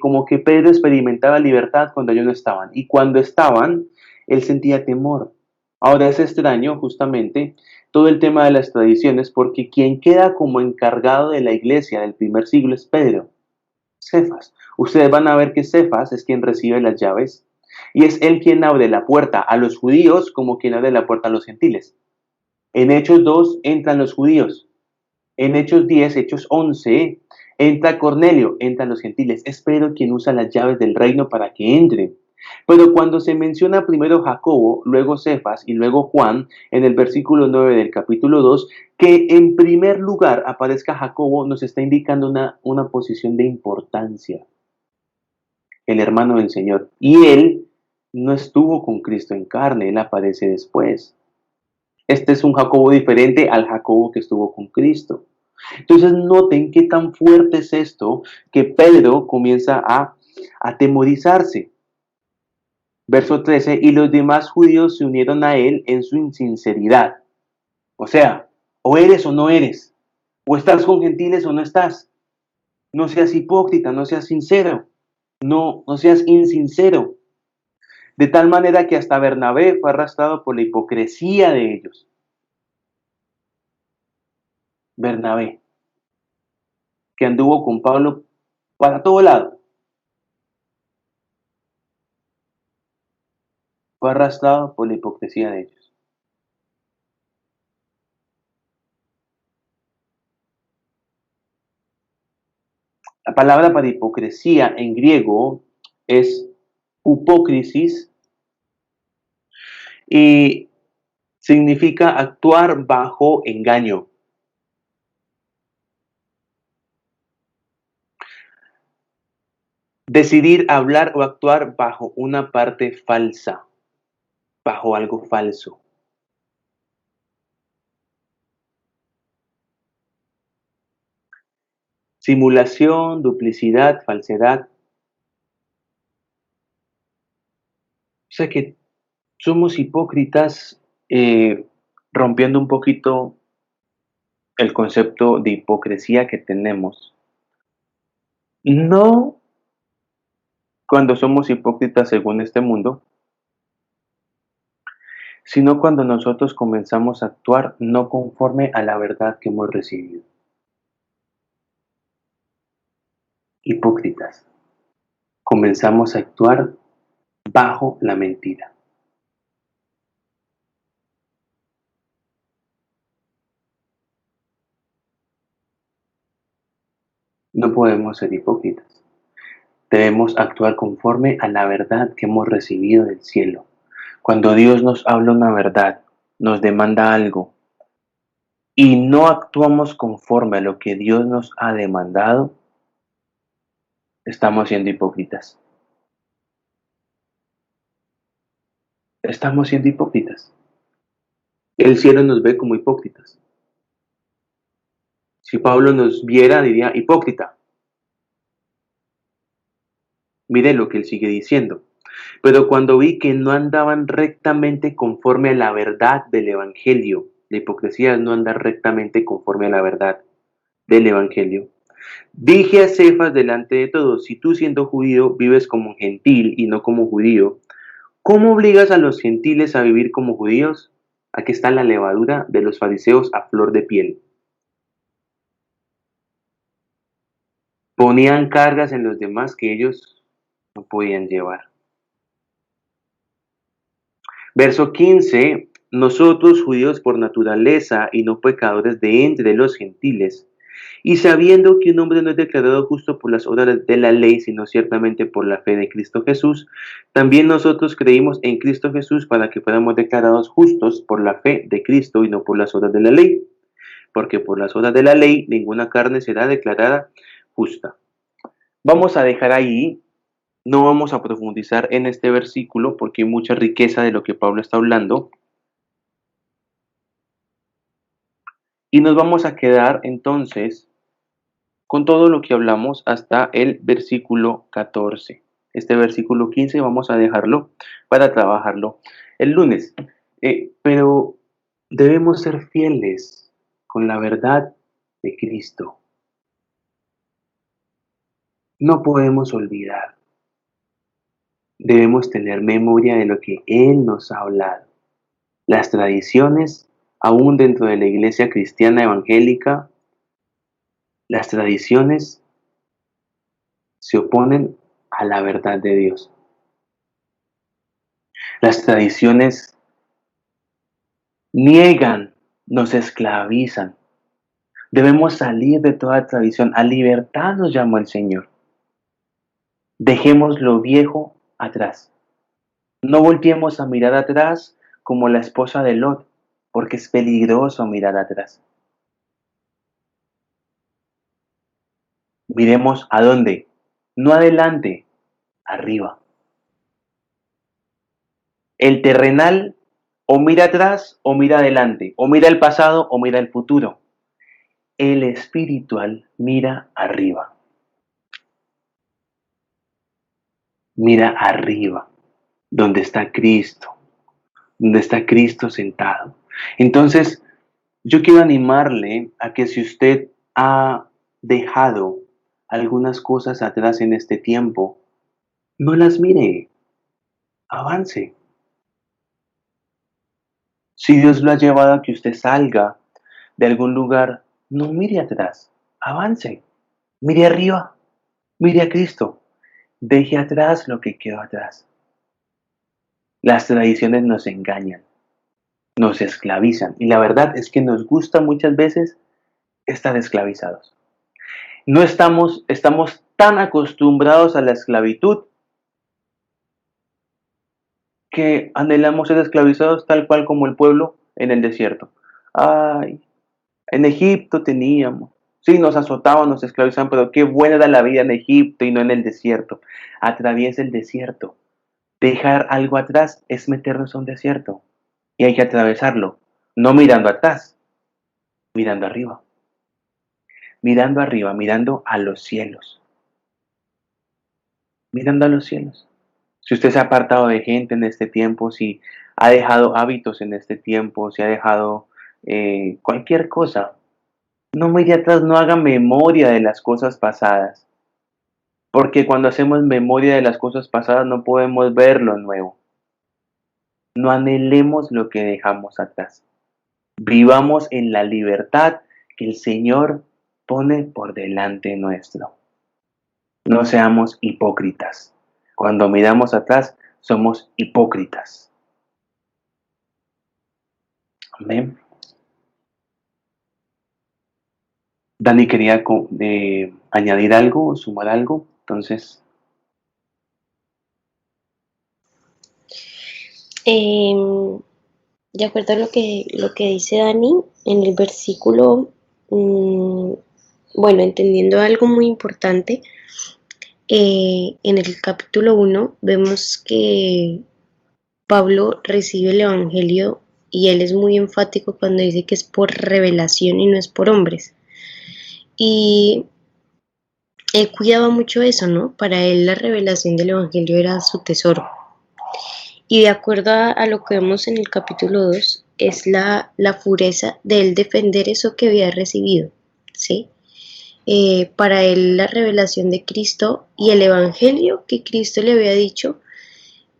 como que Pedro experimentaba libertad cuando ellos no estaban, y cuando estaban, él sentía temor. Ahora es extraño justamente todo el tema de las tradiciones, porque quien queda como encargado de la iglesia del primer siglo es Pedro, Cefas. Ustedes van a ver que Cefas es quien recibe las llaves, y es él quien abre la puerta a los judíos como quien abre la puerta a los gentiles. En Hechos 2 entran los judíos. En Hechos 10, Hechos 11, entra Cornelio, entran los gentiles. Es Pedro quien usa las llaves del reino para que entren. Pero cuando se menciona primero Jacobo, luego Cefas y luego Juan, en el versículo 9 del capítulo 2, que en primer lugar aparezca Jacobo, nos está indicando una posición de importancia, el hermano del Señor. Y él no estuvo con Cristo en carne, él aparece después. Este es un Jacobo diferente al Jacobo que estuvo con Cristo. Entonces noten qué tan fuerte es esto que Pedro comienza a atemorizarse. Verso 13, y los demás judíos se unieron a él en su insinceridad. O sea, o eres o no eres, o estás con gentiles o no estás. No seas hipócrita, no seas sincero, no seas insincero. De tal manera que hasta Bernabé fue arrastrado por la hipocresía de ellos. Bernabé, que anduvo con Pablo para todo lado, fue arrastrado por la hipocresía de ellos. La palabra para hipocresía en griego es hipócrisis y significa actuar bajo engaño. Decidir hablar o actuar bajo una parte falsa, bajo algo falso. Simulación, duplicidad, falsedad. O sea que somos hipócritas, rompiendo un poquito el concepto de hipocresía que tenemos. No cuando somos hipócritas según este mundo, sino cuando nosotros comenzamos a actuar no conforme a la verdad que hemos recibido. Hipócritas. Comenzamos a actuar bajo la mentira. No podemos ser hipócritas. Debemos actuar conforme a la verdad que hemos recibido del cielo. Cuando Dios nos habla una verdad, nos demanda algo y no actuamos conforme a lo que Dios nos ha demandado, estamos siendo hipócritas. Estamos siendo hipócritas. El cielo nos ve como hipócritas. Si Pablo nos viera, diría hipócrita. Mire lo que él sigue diciendo. Pero cuando vi que no andaban rectamente conforme a la verdad del Evangelio, la hipocresía es no andar rectamente conforme a la verdad del Evangelio, dije a Cefas delante de todos, si tú siendo judío vives como un gentil y no como judío, ¿cómo obligas a los gentiles a vivir como judíos? Aquí está la levadura de los fariseos a flor de piel. Ponían cargas en los demás que ellos no podían llevar. Verso 15, nosotros judíos por naturaleza y no pecadores de entre los gentiles, y sabiendo que un hombre no es declarado justo por las obras de la ley, sino ciertamente por la fe de Cristo Jesús, también nosotros creímos en Cristo Jesús para que fuéramos declarados justos por la fe de Cristo y no por las obras de la ley, porque por las obras de la ley ninguna carne será declarada justa. Vamos a dejar ahí. No vamos a profundizar en este versículo porque hay mucha riqueza de lo que Pablo está hablando. Y nos vamos a quedar entonces con todo lo que hablamos hasta el versículo 14. Este versículo 15 vamos a dejarlo para trabajarlo el lunes. Pero debemos ser fieles con la verdad de Cristo. No podemos olvidar. Debemos tener memoria de lo que Él nos ha hablado. Las tradiciones, aún dentro de la iglesia cristiana evangélica, las tradiciones se oponen a la verdad de Dios. Las tradiciones niegan, nos esclavizan. Debemos salir de toda tradición. A libertad nos llamó el Señor. Dejemos lo viejo atrás. No volteemos a mirar atrás como la esposa de Lot, porque es peligroso mirar atrás. Miremos a dónde, no adelante, arriba. El terrenal o mira atrás o mira adelante, o mira el pasado o mira el futuro. El espiritual mira arriba. Mira arriba, donde está Cristo sentado. Entonces, yo quiero animarle a que si usted ha dejado algunas cosas atrás en este tiempo, no las mire, avance. Si Dios lo ha llevado a que usted salga de algún lugar, no mire atrás, avance, mire arriba, mire a Cristo, deje atrás lo que quedó atrás. Las tradiciones nos engañan, nos esclavizan y la verdad es que nos gusta muchas veces estar esclavizados. No estamos tan acostumbrados a la esclavitud que anhelamos ser esclavizados tal cual como el pueblo en el desierto. Ay, en Egipto teníamos. Sí, nos azotaban, nos esclavizaban, pero qué buena era la vida en Egipto y no en el desierto. Atraviesa el desierto. Dejar algo atrás es meternos a un desierto. Y hay que atravesarlo. No mirando atrás, mirando arriba. Mirando arriba, mirando a los cielos. Mirando a los cielos. Si usted se ha apartado de gente en este tiempo, si ha dejado hábitos en este tiempo, si ha dejado cualquier cosa, no mire atrás, no haga memoria de las cosas pasadas. Porque cuando hacemos memoria de las cosas pasadas no podemos ver lo nuevo. No anhelemos lo que dejamos atrás. Vivamos en la libertad que el Señor pone por delante nuestro. No seamos hipócritas. Cuando miramos atrás, somos hipócritas. Amén. Dani quería añadir algo, sumar algo, entonces. De acuerdo a lo que dice Dani, en el versículo, bueno, entendiendo algo muy importante, en el capítulo 1 vemos que Pablo recibe el Evangelio y él es muy enfático cuando dice que es por revelación y no es por hombres. Y él cuidaba mucho eso, ¿no? Para él la revelación del Evangelio era su tesoro. Y de acuerdo a lo que vemos en el capítulo 2, es la pureza de él defender eso que había recibido, ¿sí? Para él la revelación de Cristo y el evangelio que Cristo le había dicho.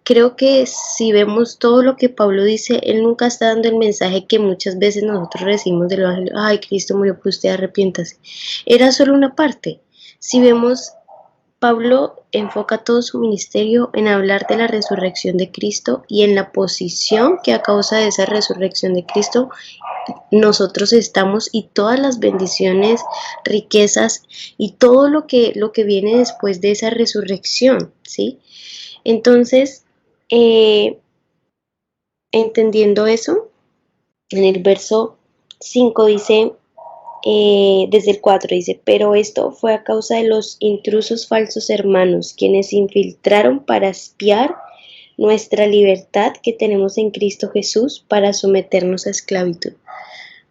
Creo que si vemos todo lo que Pablo dice, él nunca está dando el mensaje que muchas veces nosotros recibimos del evangelio: ay, Cristo murió por usted, arrepiéntase. Era solo una parte. Si vemos, Pablo enfoca todo su ministerio en hablar de la resurrección de Cristo y en la posición que a causa de esa resurrección de Cristo nosotros estamos, y todas las bendiciones, riquezas y todo lo que viene después de esa resurrección, ¿sí? Entonces, entendiendo eso, en el verso 5 dice, desde el 4 dice: pero esto fue a causa de los intrusos falsos hermanos, quienes se infiltraron para espiar nuestra libertad que tenemos en Cristo Jesús, para someternos a esclavitud.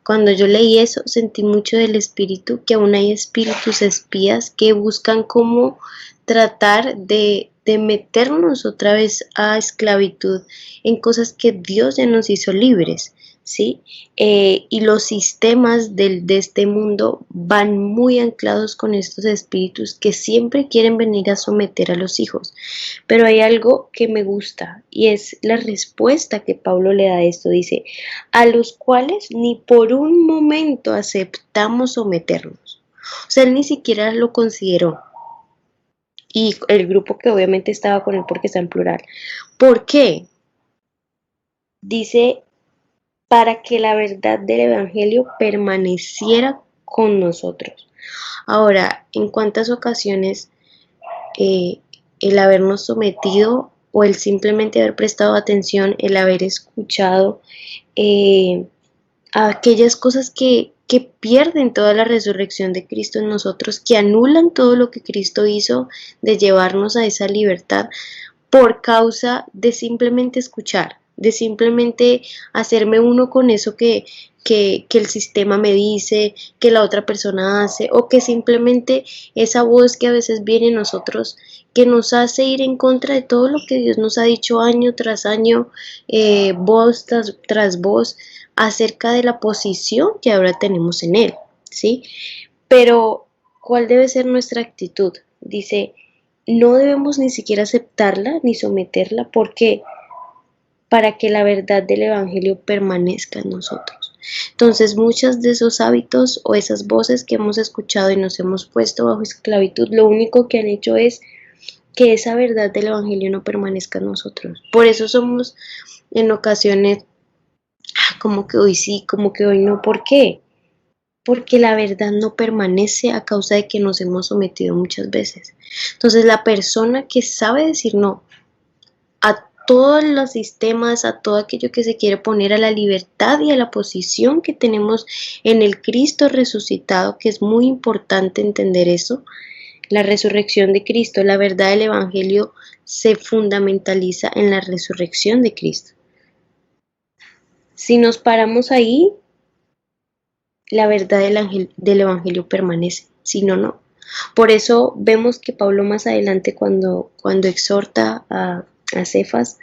Cuando yo leí eso, sentí mucho del espíritu, que aún hay espíritus espías que buscan cómo tratar de meternos otra vez a esclavitud en cosas que Dios ya nos hizo libres, ¿sí? Y los sistemas de este mundo van muy anclados con estos espíritus que siempre quieren venir a someter a los hijos. Pero hay algo que me gusta, y es la respuesta que Pablo le da a esto. Dice: a los cuales ni por un momento aceptamos someternos. O sea, él ni siquiera lo consideró. Y el grupo que obviamente estaba con él, porque está en plural. ¿Por qué? Dice: para que la verdad del evangelio permaneciera con nosotros. Ahora, ¿en cuántas ocasiones el habernos sometido, o el simplemente haber prestado atención, el haber escuchado a aquellas cosas que pierden toda la resurrección de Cristo en nosotros, que anulan todo lo que Cristo hizo de llevarnos a esa libertad, por causa de simplemente escuchar, de simplemente hacerme uno con eso que el sistema me dice, que la otra persona hace, o que simplemente esa voz que a veces viene en nosotros, que nos hace ir en contra de todo lo que Dios nos ha dicho año tras año, voz tras voz, acerca de la posición que ahora tenemos en Él, ¿sí? Pero, ¿cuál debe ser nuestra actitud? Dice: no debemos ni siquiera aceptarla ni someterla. ¿Por qué? Para que la verdad del evangelio permanezca en nosotros. Entonces, muchos de esos hábitos o esas voces que hemos escuchado y nos hemos puesto bajo esclavitud, lo único que han hecho es que esa verdad del evangelio no permanezca en nosotros. Por eso somos en ocasiones como que hoy sí, como que hoy no. ¿Por qué? Porque la verdad no permanece a causa de que nos hemos sometido muchas veces. Entonces, la persona que sabe decir no a todos los sistemas, a todo aquello que se quiere poner a la libertad y a la posición que tenemos en el Cristo resucitado, que es muy importante entender eso, la resurrección de Cristo, la verdad del evangelio se fundamentaliza en la resurrección de Cristo. Si nos paramos ahí, la verdad del evangelio permanece, si no, no. Por eso vemos que Pablo más adelante, cuando exhorta a Cefas,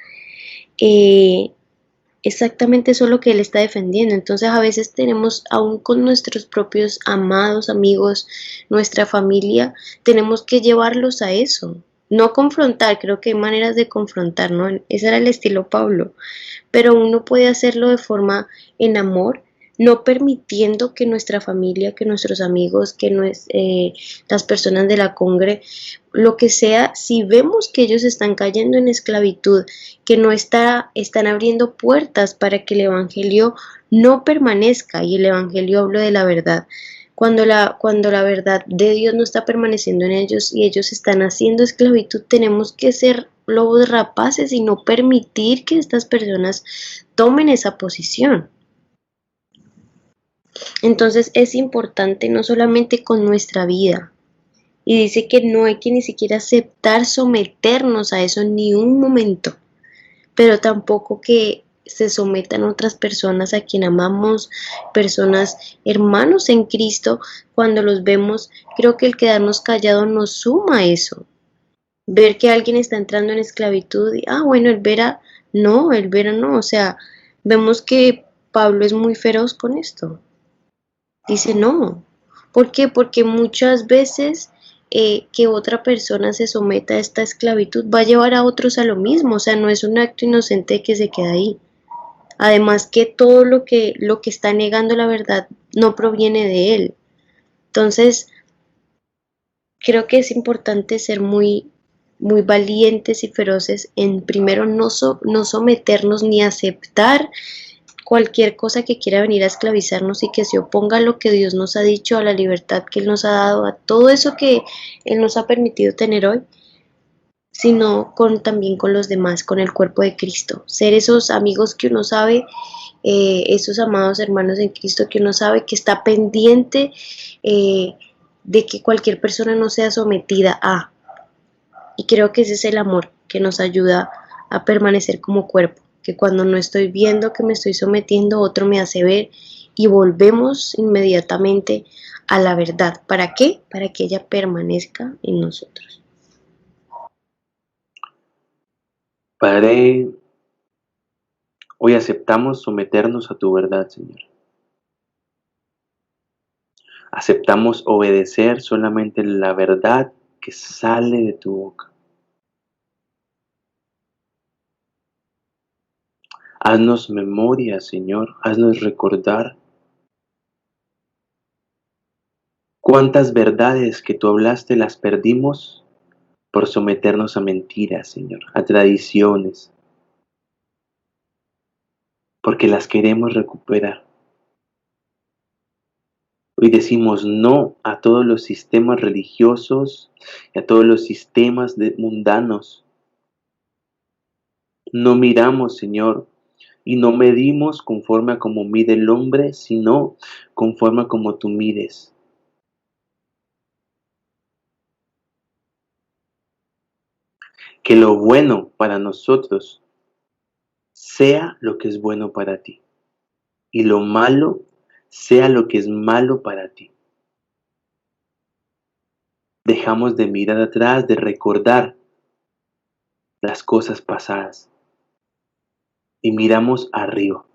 exactamente eso es lo que él está defendiendo. Entonces, a veces tenemos, aún con nuestros propios amados amigos, nuestra familia, tenemos que llevarlos a eso. No confrontar, creo que hay maneras de confrontar, ¿no? Ese era el estilo Pablo, pero uno puede hacerlo de forma en amor, no permitiendo que nuestra familia, que nuestros amigos, que las personas de la congre, lo que sea, si vemos que ellos están cayendo en esclavitud, que no están abriendo puertas para que el evangelio no permanezca, y el evangelio habla de la verdad. Cuando la verdad de Dios no está permaneciendo en ellos y ellos están haciendo esclavitud, tenemos que ser lobos rapaces y no permitir que estas personas tomen esa posición. Entonces es importante no solamente con nuestra vida, y dice que no hay que ni siquiera aceptar someternos a eso ni un momento, pero tampoco que se sometan otras personas a quien amamos, personas, hermanos en Cristo. Cuando los vemos, creo que el quedarnos callados nos suma eso. Ver que alguien está entrando en esclavitud y, bueno, el ver a No, Elvira no, o sea, vemos que Pablo es muy feroz con esto. Dice no. ¿Por qué? Porque muchas veces que otra persona se someta a esta esclavitud va a llevar a otros a lo mismo, o sea, no es un acto inocente que se queda ahí. Además que todo lo que está negando la verdad no proviene de él. Entonces, creo que es importante ser muy valientes y feroces en primero no someternos ni aceptar cualquier cosa que quiera venir a esclavizarnos y que se oponga a lo que Dios nos ha dicho, a la libertad que Él nos ha dado, a todo eso que Él nos ha permitido tener hoy, sino también con los demás, con el cuerpo de Cristo. Ser esos amigos que uno sabe, esos amados hermanos en Cristo que uno sabe que está pendiente eh, de que cualquier persona no sea sometida a. Y creo que ese es el amor que nos ayuda a permanecer como cuerpo, que cuando no estoy viendo que me estoy sometiendo, otro me hace ver y volvemos inmediatamente a la verdad. ¿Para qué? Para que ella permanezca en nosotros. Padre, hoy aceptamos someternos a tu verdad, Señor. Aceptamos obedecer solamente la verdad que sale de tu boca. Haznos memoria, Señor, haznos recordar cuántas verdades que tú hablaste las perdimos por someternos a mentiras, Señor, a tradiciones, porque las queremos recuperar. Hoy decimos no a todos los sistemas religiosos y a todos los sistemas mundanos. No miramos, Señor, y no medimos conforme a como mide el hombre, sino conforme a como tú mides. Que lo bueno para nosotros sea lo que es bueno para ti, y lo malo sea lo que es malo para ti. Dejamos de mirar atrás, de recordar las cosas pasadas y miramos arriba.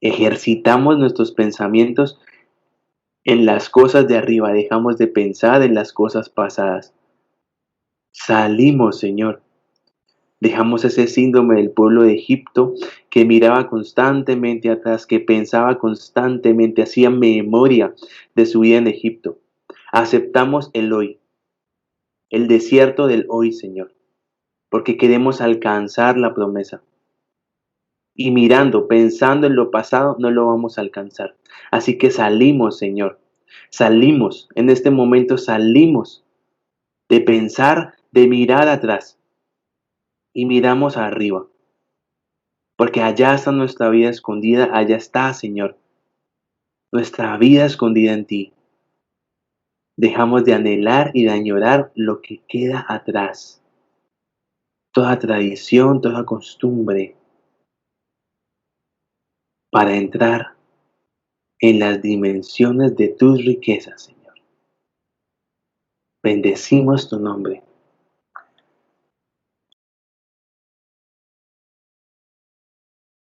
Ejercitamos nuestros pensamientos en las cosas de arriba, dejamos de pensar en las cosas pasadas. Salimos, Señor. Dejamos ese síndrome del pueblo de Egipto que miraba constantemente atrás, que pensaba constantemente, hacía memoria de su vida en Egipto. Aceptamos el hoy, el desierto del hoy, Señor, porque queremos alcanzar la promesa. Y mirando, pensando en lo pasado, no lo vamos a alcanzar. Así que salimos, Señor. Salimos, en este momento salimos de pensar, de mirar atrás y miramos arriba. Porque allá está nuestra vida escondida, allá está, Señor, nuestra vida escondida en ti. Dejamos de anhelar y de añorar lo que queda atrás. Toda tradición, toda costumbre, para entrar en las dimensiones de tus riquezas, Señor. Bendecimos tu nombre.